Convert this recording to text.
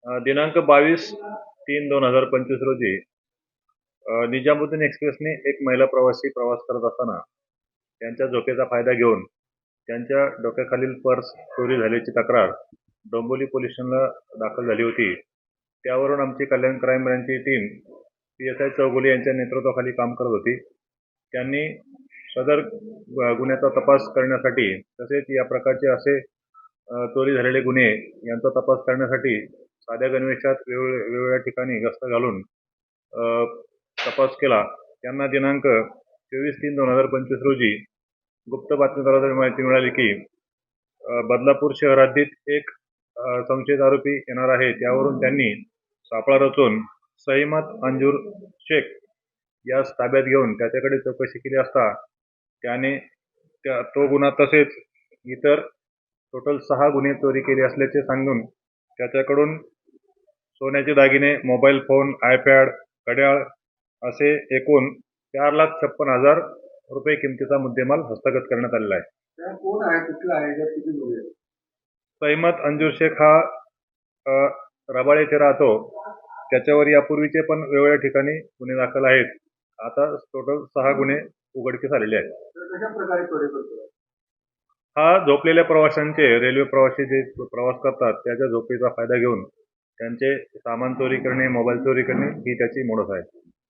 दिनांक 22/3/2025 रोजी निजामुद्दीन एक्सप्रेसने एक महिला प्रवासी प्रवास करत असताना त्यांच्या झोपेचा फायदा घेऊन त्यांच्या डोक्याखालील पर्स चोरी झाल्याची तक्रार डोंबिवली पोलीस स्टेशनला दाखल झाली होती. त्यावरून आमची कल्याण क्राईम ब्रँचची टीम PSI चौगुले यांच्या नेतृत्वाखाली काम करत होती. त्यांनी सदर गुन्ह्याचा तपास करण्यासाठी तसेच या प्रकारचे असे चोरी झालेले गुन्हे यांचा तपास करण्यासाठी साध्या गणवेशात वेगवेगळ्या ठिकाणी गस्त घालून तपास केला. त्यांना दिनांक 24/3/2025 रोजी गुप्त बातमीदाराद्वारे माहिती मिळाली की बदलापूर शहरातील एक संशयित आरोपी येणार आहे. त्यावरून त्यांनी सापळा रचून सईमत अंजूर शेख यास ताब्यात घेऊन त्याच्याकडे चौकशी केली असता त्याने तो गुन्हा तसेच इतर टोटल 6 गुन्हे चोरी केले असल्याचे सांगून त्याच्याकडून सोन्याचे दागिने, मोबाईल फोन, आयपॅड, घड्याळ असे एकूण 4,56,000 रुपये किमतीचा मुद्देमाल हस्तगत करण्यात आलेला आहे. कोण आहे, कुठला आहे, किती मुले? सईमत अंजूर शेख हा रबाळे येथे राहतो. त्याच्यावर यापूर्वीचे पण वेगवेगळ्या ठिकाणी गुन्हे दाखल आहेत. आता टोटल 6 गुन्हे उघडकीस आलेले आहेत. कशा प्रकारे चोरी करतो? हा झोपलेल्या प्रवाशांचे, रेल्वे प्रवासी जे प्रवास करतात त्याच्या झोपेचा फायदा घेऊन त्यांचे सामान चोरी करणे, मोबाईल चोरी करणे ही त्याची मोडस आहे.